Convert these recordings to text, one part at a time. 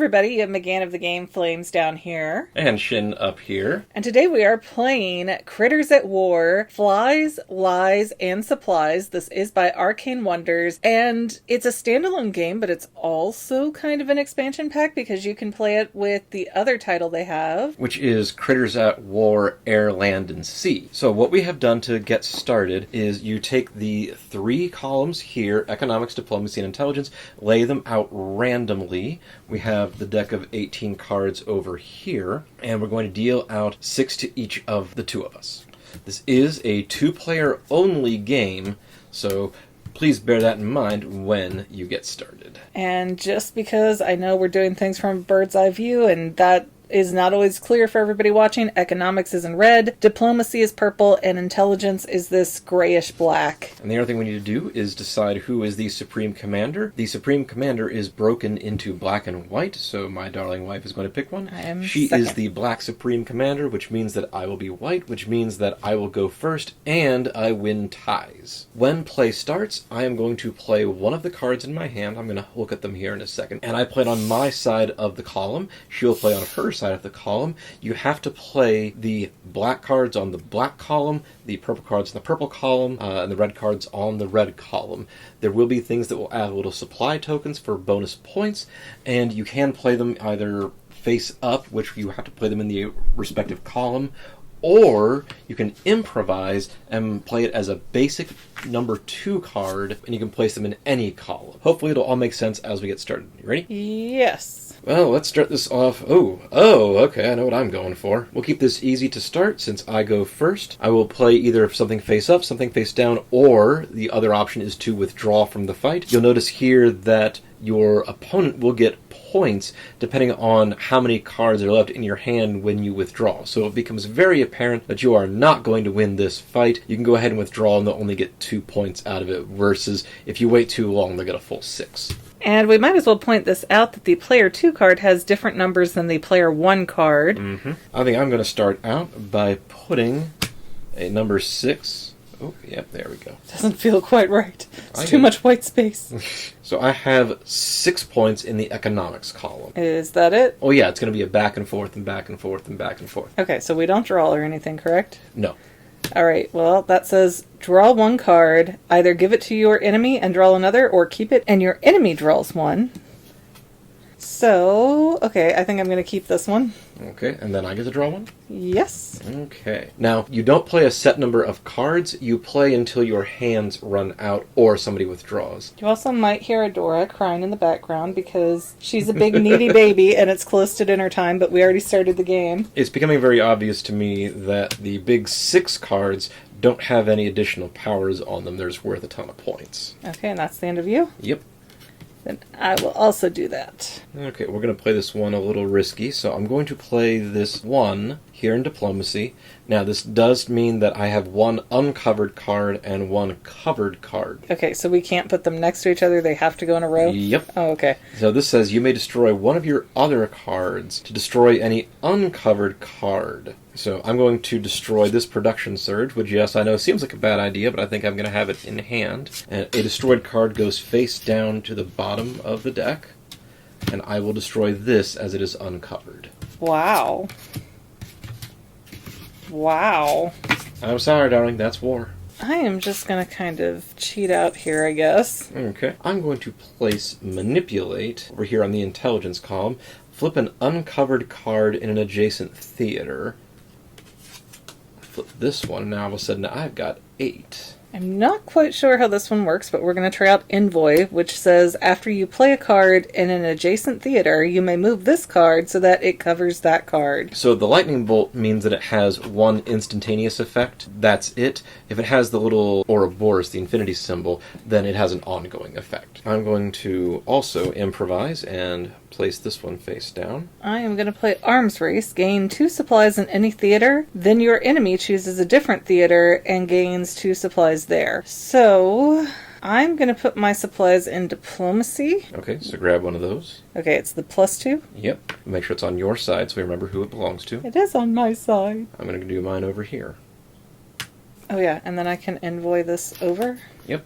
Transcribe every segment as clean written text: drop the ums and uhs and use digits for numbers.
everybody, you have McGann of the Game Flames down here. And Shin up here. And today we are playing Critters at War, Flies, Lies, and Supplies. This is by Arcane Wonders, and it's a standalone game, but it's also kind of an expansion pack because you can play it with the other title they have, which is Critters at War, Air, Land, and Sea. So what we have done to get started is you take the 3 columns here, economics, diplomacy, and intelligence, lay them out randomly. We have the deck of 18 cards over here, and we're going to deal out 6 to each of the 2 of us. This is a 2-player only game, so please bear that in mind when you get started. And just because I know we're doing things from a bird's eye view, and that is not always clear for everybody watching, economics is in red, diplomacy is purple, and intelligence is this grayish black. And the other thing we need to do is decide who is the Supreme Commander. The Supreme Commander is broken into black and white, so my darling wife is going to pick one. She is the Black Supreme Commander, which means that I will be white, which means that I will go first, and I win ties. When play starts, I am going to play one of the cards in my hand. I'm going to look at them here in a second. And I play it on my side of the column. She will play on her side of the column. You have to play the black cards on the black column, the purple cards on the purple column, and the red cards on the red column. There will be things that will add little supply tokens for bonus points, and you can play them either face up, which you have to play them in the respective column, or you can improvise and play it as a basic number 2 card, and you can place them in any column. Hopefully it'll all make sense as we get started. You ready? Yes. Well, let's start this off. Okay, I know what I'm going for. We'll keep this easy to start since I go first. I will play either something face up, something face down, or the other option is to withdraw from the fight. You'll notice here that your opponent will get points depending on how many cards are left in your hand when you withdraw. So it becomes very apparent that you are not going to win this fight. You can go ahead and withdraw and they'll only get 2 points out of it, versus if you wait too long, they'll get a full 6. And we might as well point this out that the Player 2 card has different numbers than the Player 1 card. I think I'm going to start out by putting a number 6. Oh, yep, there we go. Doesn't feel quite right. It's too much white space. So I have 6 points in the economics column. Is that it? Oh yeah, it's going to be a back and forth and back and forth and back and forth. Okay, so we don't draw or anything, correct? No. Alright, well, that says draw 1 card, either give it to your enemy and draw another, or keep it and your enemy draws 1. So, okay, I think I'm going to keep this one. Okay, and then I get to draw 1? Yes. Okay. Now, you don't play a set number of cards, you play until your hands run out or somebody withdraws. You also might hear Adora crying in the background because she's a big needy baby and it's close to dinner time, but we already started the game. It's becoming very obvious to me that the big 6 cards don't have any additional powers on them. They're just worth a ton of points. Okay, and that's the end of you? Yep. Then I will also do that. Okay, we're going to play this one a little risky, so I'm going to play this 1 here in diplomacy. Now, this does mean that I have 1 uncovered card and 1 covered card. Okay, so we can't put them next to each other, they have to go in a row? Yep. Oh, okay. So this says you may destroy one of your other cards to destroy any uncovered card. So I'm going to destroy this production surge, which, yes, I know seems like a bad idea, but I think I'm going to have it in hand. And a destroyed card goes face down to the bottom of the deck, and I will destroy this as it is uncovered. Wow. Wow. I'm sorry, darling, that's war. I am just going to kind of cheat out here, I guess. Okay. I'm going to place Manipulate over here on the intelligence column, flip an uncovered card in an adjacent theater. Flip this one, and now all of a sudden I've got 8. I'm not quite sure how this one works, but we're going to try out Envoy, which says after you play a card in an adjacent theater, you may move this card so that it covers that card. So the lightning bolt means that it has 1 instantaneous effect. That's it. If it has the little Ouroboros, the infinity symbol, then it has an ongoing effect. I'm going to also improvise and place this one face down. I am going to play Arms Race, gain 2 supplies in any theater, then your enemy chooses a different theater and gains 2 supplies there. So I'm going to put my supplies in diplomacy. Okay, so grab one of those. Okay, it's the +2. Yep. Make sure it's on your side so we remember who it belongs to. It is on my side. I'm going to do mine over here. Oh yeah, and then I can envoy this over. Yep.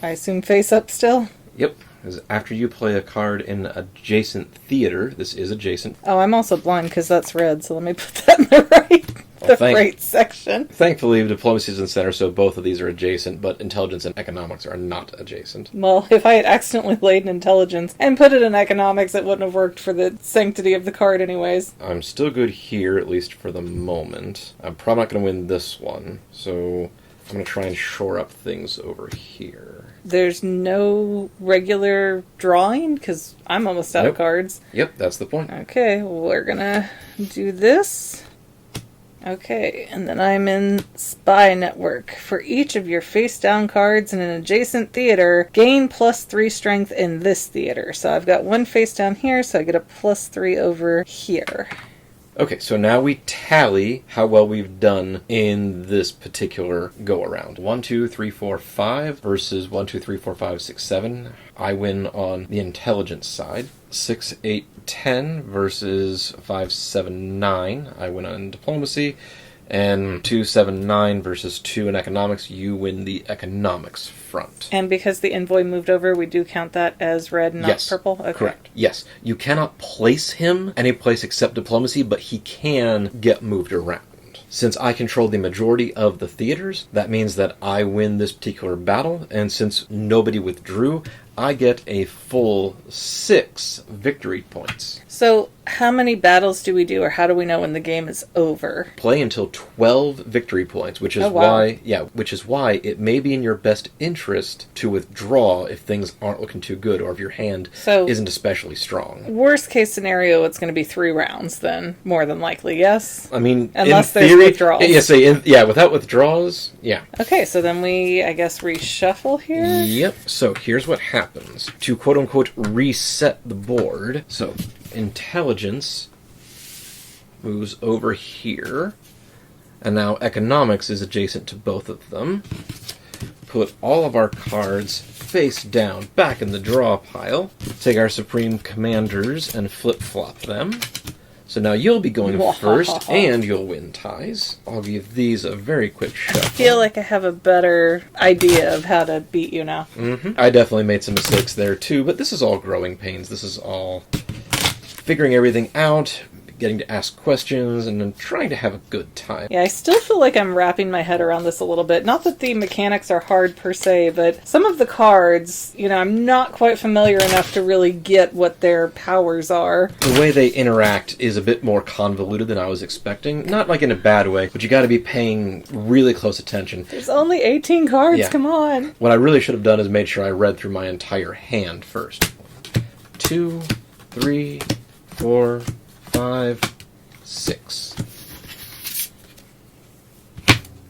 I assume face up still? Yep. is after you play a card in adjacent theater, this is adjacent. Oh, I'm also blind because that's red, so let me put that in the right section. Thankfully, diplomacy is in the center, so both of these are adjacent, but intelligence and economics are not adjacent. Well, if I had accidentally laid in intelligence and put it in economics, it wouldn't have worked for the sanctity of the card anyways. I'm still good here, at least for the moment. I'm probably not going to win this one, so I'm going to try and shore up things over here. There's no regular drawing, because I'm almost out of cards. Yep, that's the point. Okay, we're going to do this. Okay, and then I'm in Spy Network. For each of your face-down cards in an adjacent theater, gain +3 strength in this theater. So I've got one face down here, so I get a +3 over here. Okay, so now we tally how well we've done in this particular go-around. 1, 2, 3, 4, 5 versus 1, 2, 3, 4, 5, 6, 7. I win on the intelligence side. 6, 8, 10 versus 5, 7, 9. I win on diplomacy. And 2, 7, 9 versus 2 in economics. You win the economics front. And because the envoy moved over, we do count that as red, not purple? Okay. Correct. Yes. You cannot place him any place except diplomacy, but he can get moved around. Since I control the majority of the theaters, that means that I win this particular battle, and since nobody withdrew, I get a full 6 victory points. So, how many battles do we do, or how do we know when the game is over? Play until 12 victory points, which is why it may be in your best interest to withdraw if things aren't looking too good, or if your hand isn't especially strong. Worst case scenario, it's going to be 3 rounds then, more than likely, yes? I mean, unless there's withdrawals. Without withdrawals, yeah. Okay, so then we, I guess, reshuffle here? Yep, so here's what happens. To quote-unquote reset the board, so intelligence moves over here, and now economics is adjacent to both of them. Put all of our cards face down back in the draw pile. Take our Supreme Commanders and flip-flop them. So now you'll be going first, and you'll win ties. I'll give these a very quick shuffle. I feel like I have a better idea of how to beat you now. Mm-hmm. I definitely made some mistakes there, too, but this is all growing pains. This is all figuring everything out, getting to ask questions, and then trying to have a good time. Yeah, I still feel like I'm wrapping my head around this a little bit. Not that the mechanics are hard per se, but some of the cards, I'm not quite familiar enough to really get what their powers are. The way they interact is a bit more convoluted than I was expecting. Not like in a bad way, but you gotta be paying really close attention. There's only 18 cards, come on. What I really should have done is made sure I read through my entire hand first. 2, 3, 4, 5, 6.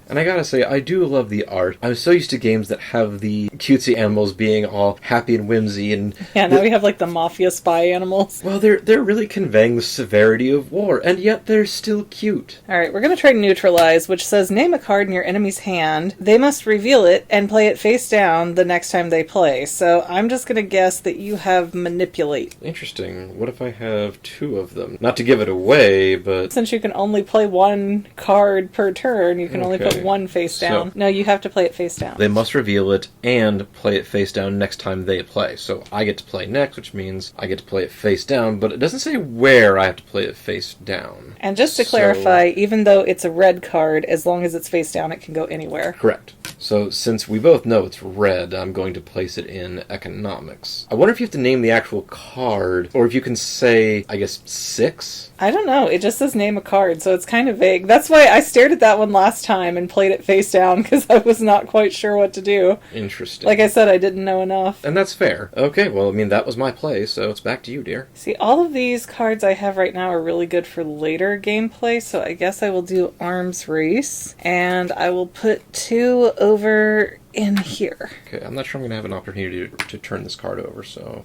And I gotta say, I do love the art. I'm so used to games that have the cutesy animals being all happy and whimsy and... Yeah, now we have like the mafia spy animals. Well, they're really conveying the severity of war, and yet they're still cute. Alright, we're gonna try Neutralize, which says name a card in your enemy's hand. They must reveal it and play it face down the next time they play. So I'm just gonna guess that you have Manipulate. Interesting. What if I have 2 of them? Not to give it away, but... Since you can only play 1 card per turn, you can only put 1 face down. No, you have to play it face down. They must reveal it and play it face down next time they play. So I get to play next, which means I get to play it face down, but it doesn't say where I have to play it face down. And just to clarify, even though it's a red card, as long as it's face down, it can go anywhere. Correct. So since we both know it's red, I'm going to place it in economics. I wonder if you have to name the actual card, or if you can say, I guess, 6? I don't know. It just says name a card, so it's kind of vague. That's why I stared at that one last time and played it face down, because I was not quite sure what to do. Interesting. Like I said, I didn't know enough. And that's fair. Okay, well, that was my play, so it's back to you, dear. See, all of these cards I have right now are really good for later gameplay, so I guess I will do Arms Race, and I will put 2 over in here. Okay, I'm not sure I'm going to have an opportunity to turn this card over, so...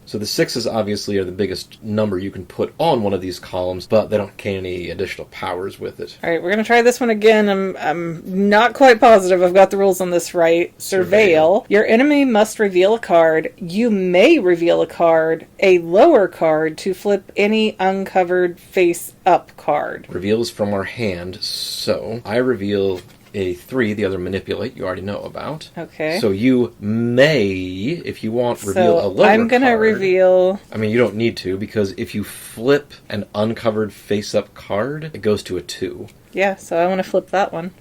So the 6s obviously are the biggest number you can put on one of these columns, but they don't gain any additional powers with it. Alright, we're going to try this one again. I'm not quite positive I've got the rules on this right. Surveil. Your enemy must reveal a card. You may reveal a card, a lower card, to flip any uncovered face-up card. Reveals from our hand, so I reveal a 3, the other manipulate, you already know about. Okay. So you may, if you want, reveal a lower card. I'm going to reveal... I mean, you don't need to, because if you flip an uncovered face-up card, it goes to a 2. Yeah, so I want to flip that one.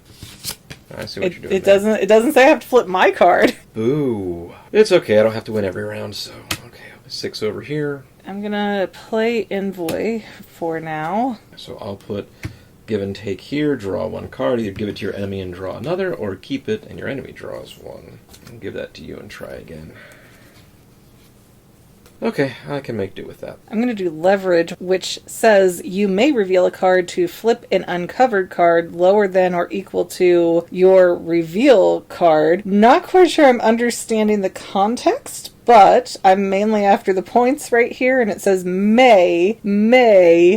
I see what you're doing. It doesn't say I have to flip my card. Boo. It's okay, I don't have to win every round, so... Okay, 6 over here. I'm going to play Envoy for now. So I'll put give and take here, draw 1 card, either give it to your enemy and draw another, or keep it and your enemy draws 1. And give that to you and try again. Okay, I can make do with that. I'm going to do Leverage, which says you may reveal a card to flip an uncovered card lower than or equal to your reveal card. Not quite sure I'm understanding the context, but I'm mainly after the points right here, and it says may,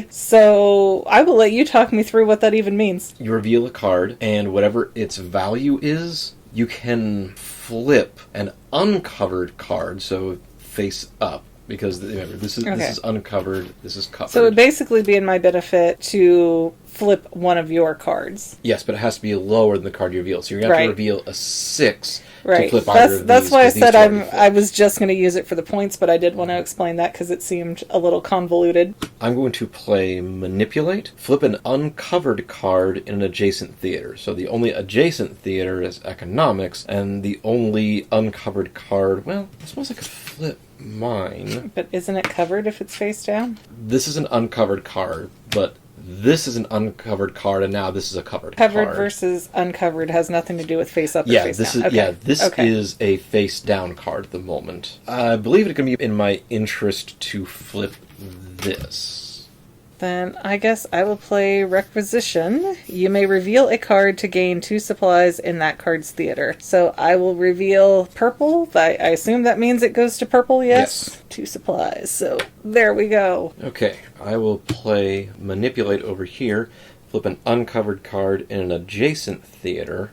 so I will let you talk me through what that even means. You reveal a card, and whatever its value is, you can flip an uncovered card, so face up. Because remember, this is uncovered, this is covered. So it would basically be in my benefit to flip one of your cards. Yes, but it has to be lower than the card you reveal. So you're going to have to reveal a 6 to flip either of these. That's why I said I was just going to use it for the points, but I did want to explain that because it seemed a little convoluted. I'm going to play Manipulate, flip an uncovered card in an adjacent theater. So the only adjacent theater is Economics, and the only uncovered card, well, I suppose I could flip mine. But isn't it covered if it's face down? This is an uncovered card, but this is an uncovered card, and now this is a covered card. Covered versus uncovered has nothing to do with face up or face down. This is a face down card at the moment. I believe it can be in my interest to flip this. Then I guess I will play Requisition. You may reveal a card to gain 2 supplies in that card's theater. So I will reveal purple. I assume that means it goes to purple, yes? 2 supplies. So there we go. Okay, I will play Manipulate over here. Flip an uncovered card in an adjacent theater.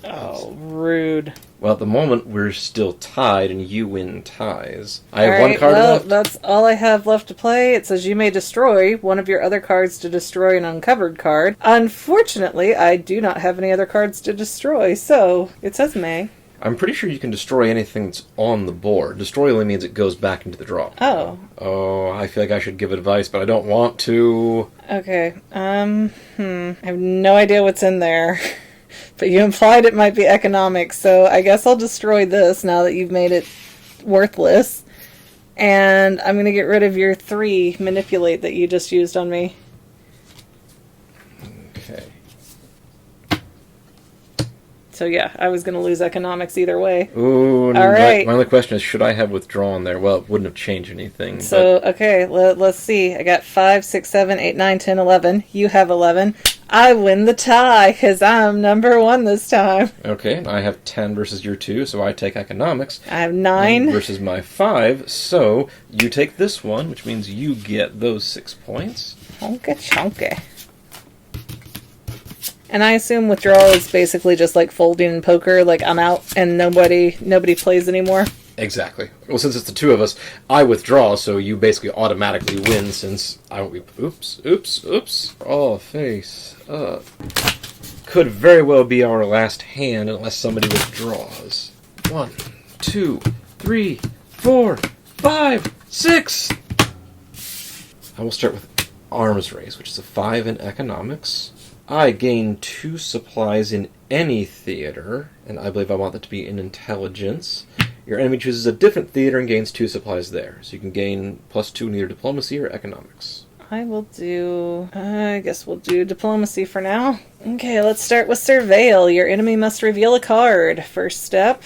Oh, rude. Well, at the moment, we're still tied, and you win ties. I have 1 card left. That's all I have left to play. It says you may destroy one of your other cards to destroy an uncovered card. Unfortunately, I do not have any other cards to destroy, so it says may. I'm pretty sure you can destroy anything that's on the board. Destroy only means it goes back into the draw. Oh. Oh, I feel like I should give advice, but I don't want to. Okay. I have no idea what's in there. But you implied it might be Economics, so I guess I'll destroy this now that you've made it worthless. And I'm going to get rid of your 3 Manipulate that you just used on me. Okay. So yeah, I was going to lose Economics either way. Ooh, all right. My only question is, should I have withdrawn there? Well, it wouldn't have changed anything. So, okay, let's see. I got 5, 6, 7, 8, 9, 10, 11. You have 11. I win the tie, because I'm number 1 this time. Okay, I have 10 versus your 2, so I take Economics. I have 9. Versus my 5, so you take this one, which means you get those 6 points. Chonky chonky. And I assume withdrawal is basically just like folding in poker, like I'm out and nobody plays anymore? Exactly. Well, since it's the 2 of us, I withdraw, so you basically automatically win since I won't be... Oops. Oh, face up. Could very well be our last hand unless somebody withdraws. 1, 2, 3, 4, 5, 6! I will start with Arms Race, which is a 5 in Economics. I gain 2 supplies in any theater, and I believe I want that to be in Intelligence. Your enemy chooses a different theater and gains 2 supplies there. So you can gain +2 in either Diplomacy or Economics. I guess we'll do Diplomacy for now. Okay, let's start with Surveil. Your enemy must reveal a card. First step.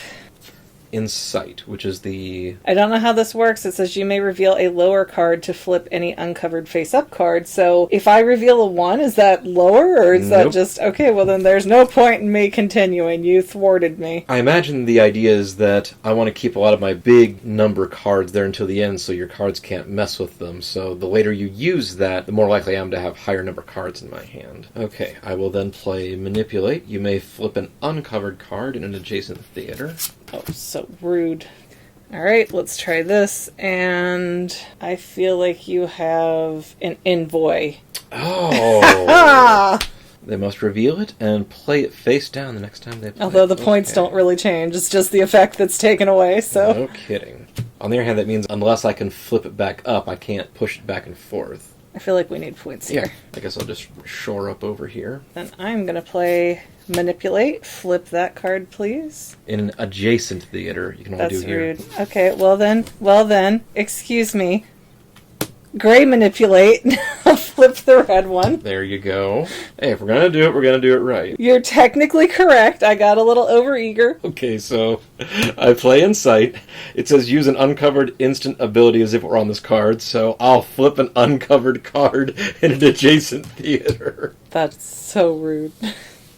Insight, which is the... I don't know how this works. It says you may reveal a lower card to flip any uncovered face-up card. So if I reveal a 1, is that lower, or is that just... Okay, well then there's no point in me continuing. You thwarted me. I imagine the idea is that I want to keep a lot of my big number cards there until the end so your cards can't mess with them. So the later you use that, the more likely I am to have higher number cards in my hand. Okay, I will then play Manipulate. You may flip an uncovered card in an adjacent theater. Oh, so rude. Alright, let's try this, and I feel like you have an Envoy. Oh! They must reveal it and play it face down the next time they play. Although the points don't really change. It's just the effect that's taken away, so... No kidding. On the other hand, that means unless I can flip it back up, I can't push it back and forth. I feel like we need points here. Yeah, I guess I'll just shore up over here. Then I'm going to play Manipulate. Flip that card, please. In an adjacent theater, you can only do here. That's rude. Okay, well then, excuse me. Gray Manipulate. I'll flip the red one. There you go. Hey, if we're going to do it, we're going to do it right. You're technically correct. I got a little overeager. Okay, so I play Insight. It says use an uncovered instant ability as if it were on this card, so I'll flip an uncovered card in an adjacent theater. That's so rude.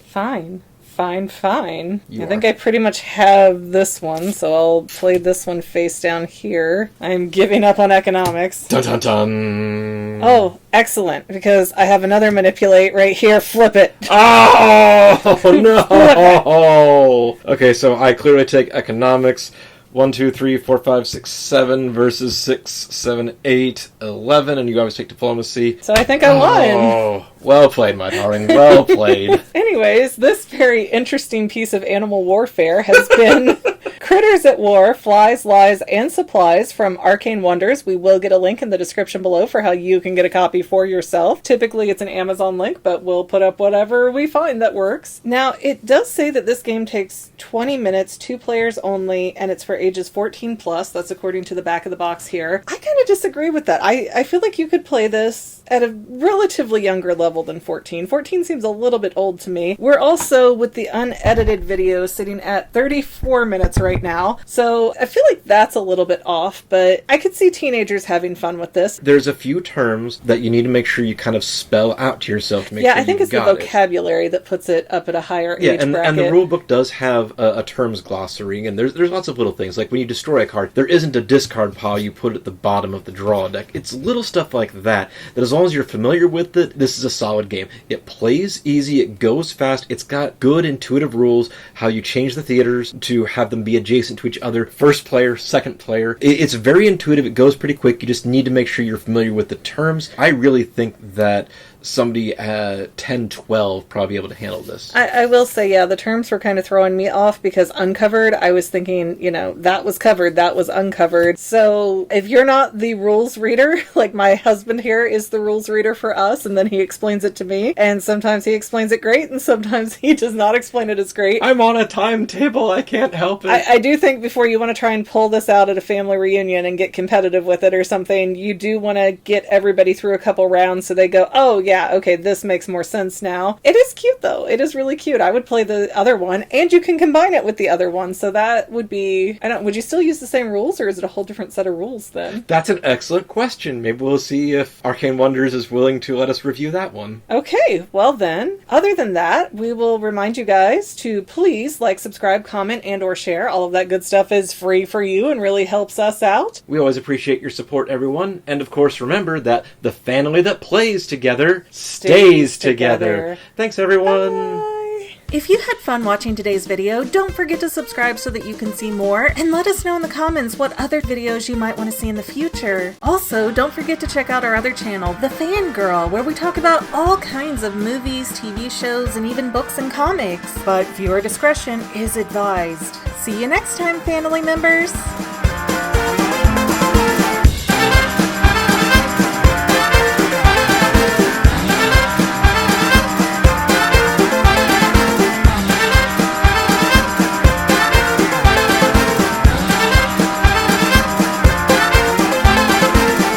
Fine. I think I pretty much have this one, so I'll play this one face down here. I'm giving up on economics. Dun dun dun! Oh, excellent, because I have another Manipulate right here. Flip it. Oh, no! Okay, so I clearly take economics. 1, 2, 3, 4, 5, 6, 7 versus 6, 7, 8, 11, and you always take diplomacy. So I think I won. Oh, well played, my darling. Well played. Anyways, this very interesting piece of animal warfare has been Critters at War, Flies, Lies, and Supplies from Arcane Wonders. We will get a link in the description below for how you can get a copy for yourself. Typically, it's an Amazon link, but we'll put up whatever we find that works. Now, it does say that this game takes 20 minutes, 2 players only, and it's for ages 14 plus. That's according to the back of the box here. I kind of disagree with that. I feel like you could play this at a relatively younger level than 14. 14 seems a little bit old to me. We're also, with the unedited video, sitting at 34 minutes right now, so I feel like that's a little bit off, but I could see teenagers having fun with this. There's a few terms that you need to make sure you kind of spell out to yourself to make sure I think it's the vocabulary that puts it up at a higher age bracket. And the rule book does have a terms glossary, and there's lots of little things. Like when you destroy a card, there isn't a discard pile you put at the bottom of the draw deck. It's little stuff like that as long as you're familiar with it, this is a solid game. It plays easy, it goes fast, it's got good intuitive rules, how you change the theaters to have them be adjacent to each other, first player, second player. It's very intuitive, it goes pretty quick, you just need to make sure you're familiar with the terms. I really think that somebody at 10, 12 probably be able to handle this. I will say, yeah, the terms were kind of throwing me off because uncovered, I was thinking, that was covered, that was uncovered. So if you're not the rules reader, like my husband here is the rules reader for us, and then he explains it to me, and sometimes he explains it great, and sometimes he does not explain it as great. I'm on a timetable, I can't help it. I do think before you want to try and pull this out at a family reunion and get competitive with it or something, you do want to get everybody through a couple rounds so they go, oh yeah, okay, this makes more sense now. It is cute though. It is really cute. I would play the other one, and you can combine it with the other one, so that would be, would you still use the same rules, or is it a whole different set of rules then? That's an excellent question. Maybe we'll see if Arcane Wonders is willing to let us review that one. Okay, well then, other than that, we will remind you guys to please like, subscribe, comment, and or share. All of that good stuff is free for you and really helps us out. We always appreciate your support, everyone. And of course, remember that the family that plays together stays together. Thanks, everyone. Bye. If you had fun watching today's video, don't forget to subscribe so that you can see more, and let us know in the comments what other videos you might want to see in the future. Also, don't forget to check out our other channel, The Fangirl, where we talk about all kinds of movies, TV shows, and even books and comics. But viewer discretion is advised. See you next time, Fanily members!